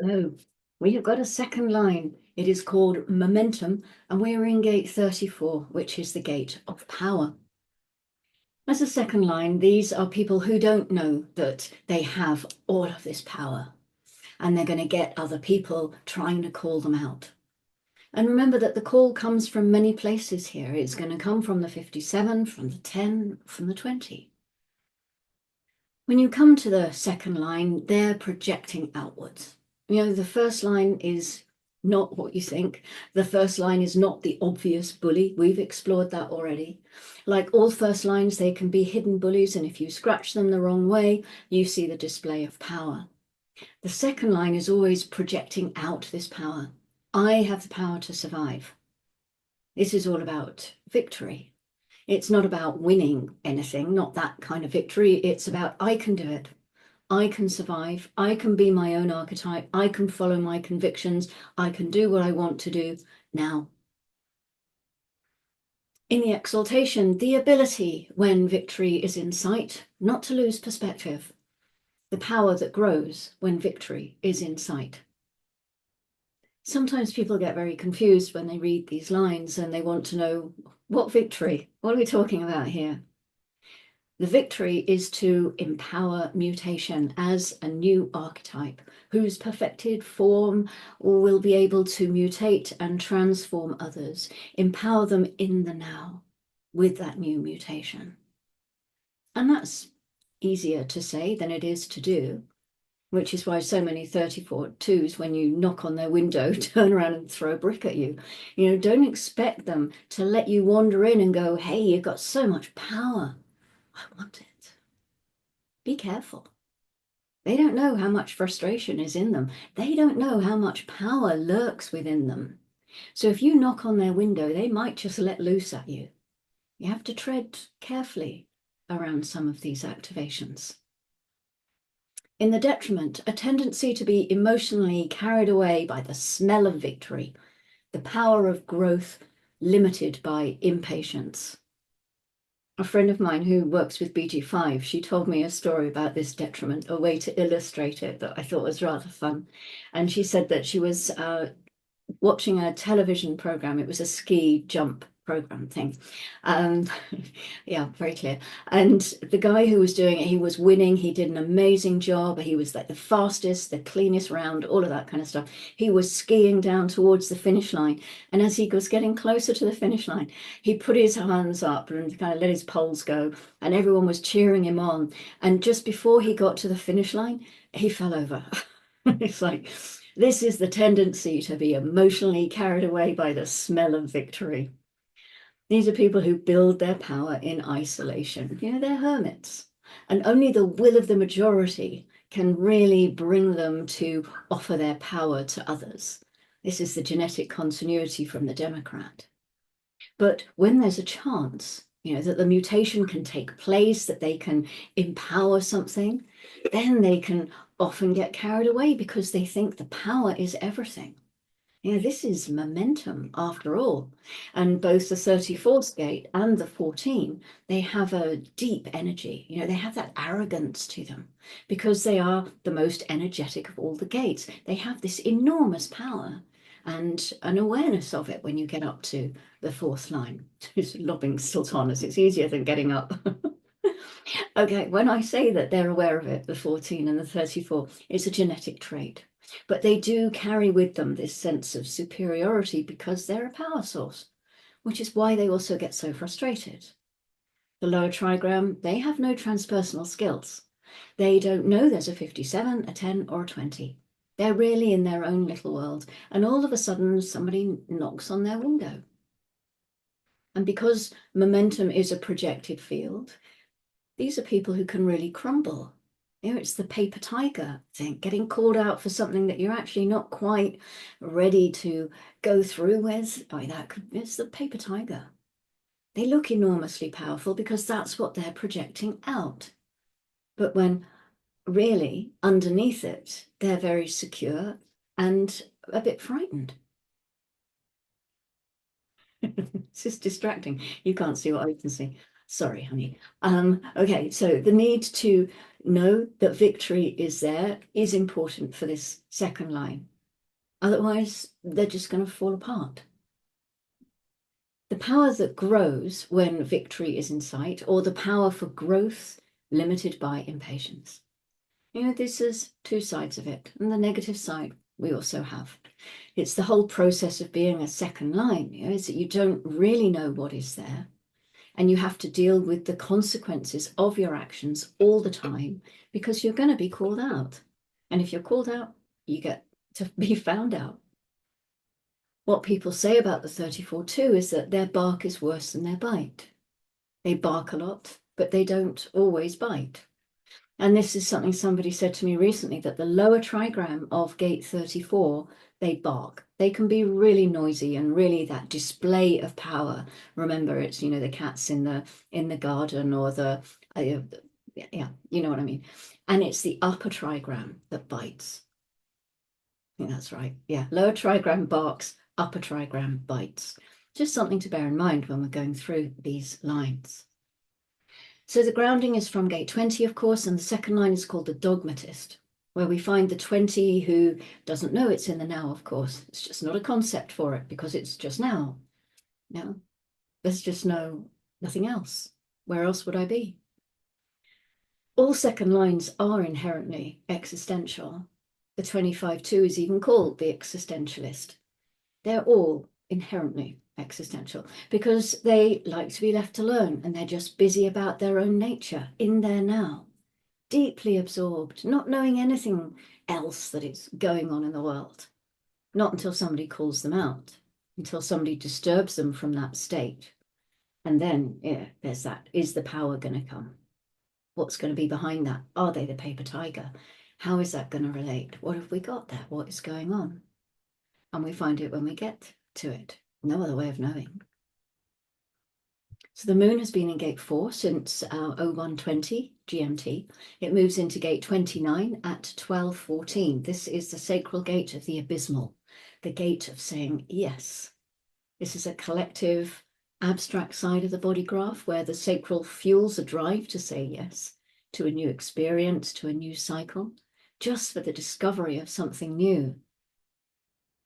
Oh, we have got a second line. It is called momentum, and we're in gate 34, which is the gate of power. As a second line, these are people who don't know that they have all of this power, and they're going to get other people trying to call them out. And remember that the call comes from many places here. It's going to come from the 57, from the 10, from the 20. When you come to the second line, they're projecting outwards. You know, the first line is not what you think. The first line is not the obvious bully. We've explored that already. Like all first lines, they can be hidden bullies, and if you scratch them the wrong way, you see the display of power. The second line is always projecting out this power. I have the power to survive. This is all about victory. It's not about winning anything, not that kind of victory. It's about I can do it. I can survive. I can be my own archetype. I can follow my convictions. I can do what I want to do now. In the exaltation, the ability when victory is in sight, not to lose perspective. The power that grows when victory is in sight. Sometimes people get very confused when they read these lines and they want to know what victory? What are we talking about here? The victory is to empower mutation as a new archetype whose perfected form will be able to mutate and transform others, empower them in the now with that new mutation. And that's easier to say than it is to do, which is why so many 34-2s, when you knock on their window, turn around and throw a brick at you. You know, don't expect them to let you wander in and go, hey, you've got so much power. I want it. Be careful. They don't know how much frustration is in them. They don't know how much power lurks within them. So if you knock on their window, they might just let loose at you. You have to tread carefully around some of these activations. In the detriment, a tendency to be emotionally carried away by the smell of victory, the power of growth limited by impatience. A friend of mine who works with BG5, she told me a story about this detriment, a way to illustrate it that I thought was rather fun. And she said that she was watching a television program. It was a ski jump program thing. Yeah, very clear. And the guy who was doing it, he was winning. He did an amazing job. He was like the fastest, the cleanest round, all of that kind of stuff. He was skiing down towards the finish line. And as he was getting closer to the finish line, he put his hands up and kind of let his poles go. And everyone was cheering him on. And just before he got to the finish line, he fell over. It's like, this is the tendency to be emotionally carried away by the smell of victory. These are people who build their power in isolation. You know, they're hermits. And only the will of the majority can really bring them to offer their power to others. This is the genetic continuity from the Democrat. But when there's a chance, you know, that the mutation can take place, that they can empower something, then they can often get carried away because they think the power is everything. You know, this is momentum after all. And both the 34th gate and the 14, they have a deep energy. You know, they have that arrogance to them because they are the most energetic of all the gates. They have this enormous power and an awareness of it when you get up to the fourth line. Lobbing sultanas, it's easier than getting up. Okay, when I say that they're aware of it, the 14 and the 34, it's a genetic trait. But they do carry with them this sense of superiority because they're a power source, which is why they also get so frustrated. The lower trigram, they have no transpersonal skills. They don't know there's a 57, a 10, or a 20. They're really in their own little world. And all of a sudden, somebody knocks on their window. And because momentum is a projected field, these are people who can really crumble. You know, it's the paper tiger thing, getting called out for something that you're actually not quite ready to go through with. Oh, it's the paper tiger. They look enormously powerful because that's what they're projecting out. But when really underneath it, they're very secure and a bit frightened. This is distracting. You can't see what I can see. Sorry, honey. Okay, so the need to know that victory is there is important for this second line. Otherwise, they're just going to fall apart. The power that grows when victory is in sight, or the power for growth limited by impatience. This is two sides of it, and the negative side we also have. It's the whole process of being a second line, is that you don't really know what is there, and you have to deal with the consequences of your actions all the time because you're going to be called out. And if you're called out, you get to be found out. What people say about the 34-2 is that their bark is worse than their bite. They bark a lot, but they don't always bite. And this is something somebody said to me recently, that the lower trigram of gate 34, they bark. They can be really noisy and really that display of power. Remember, it's, the cats in the garden, or yeah, you know what I mean. And it's the upper trigram that bites. I think that's right. Yeah, lower trigram barks, upper trigram bites. Just something to bear in mind when we're going through these lines. So the grounding is from gate 20, of course, and the second line is called the dogmatist, where we find the 20 who doesn't know it's in the now, of course. It's just not a concept for it because it's just now. No, there's just nothing else. Where else would I be? All second lines are inherently existential. The 25-2 is even called the existentialist. They're all inherently existential because they like to be left alone, and they're just busy about their own nature in their now, deeply absorbed, not knowing anything else that is going on in the world. Not until somebody calls them out, until somebody disturbs them from that state. And then, yeah, there's that. Is the power going to come? What's going to be behind that? Are they the paper tiger? How is that going to relate? What have we got there? What is going on? And we find it when we get to it. No other way of knowing. So the moon has been in gate 4 since 0120 GMT. It moves into gate 29 at 12:14. This is the sacral gate of the abysmal, the gate of saying yes. This is a collective, abstract side of the body graph where the sacral fuels a drive to say yes to a new experience, to a new cycle, just for the discovery of something new.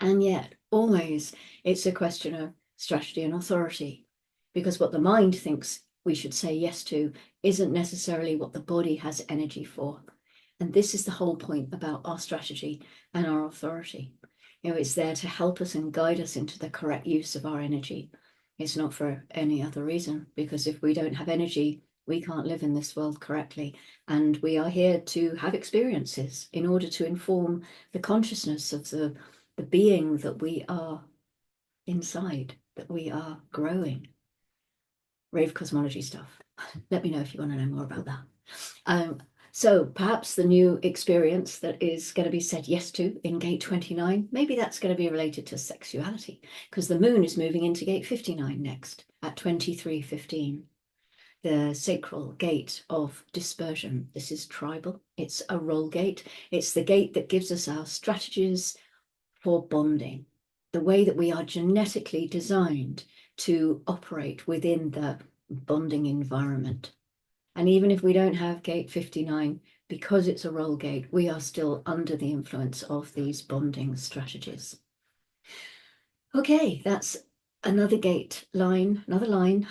And yet, always, it's a question of strategy and authority, because what the mind thinks we should say yes to isn't necessarily what the body has energy for. And this is the whole point about our strategy and our authority. It's there to help us and guide us into the correct use of our energy. It's not for any other reason, because if we don't have energy, we can't live in this world correctly. And we are here to have experiences in order to inform the consciousness of the being that we are inside, that we are growing. Rave cosmology stuff. Let me know if you want to know more about that. So perhaps the new experience that is going to be said yes to in gate 29, maybe that's going to be related to sexuality, because the moon is moving into gate 59 next at 23:15. The sacral gate of dispersion. This is tribal. It's a role gate. It's the gate that gives us our strategies for bonding, the way that we are genetically designed to operate within the bonding environment. And even if we don't have gate 59, because it's a role gate, we are still under the influence of these bonding strategies. Okay, that's another gate line, another line,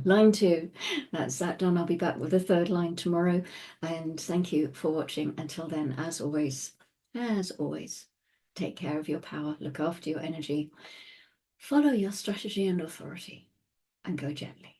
line 2. That's that done. I'll be back with a third line tomorrow. And thank you for watching. Until then, as always, take care of your power, look after your energy, follow your strategy and authority, and go gently.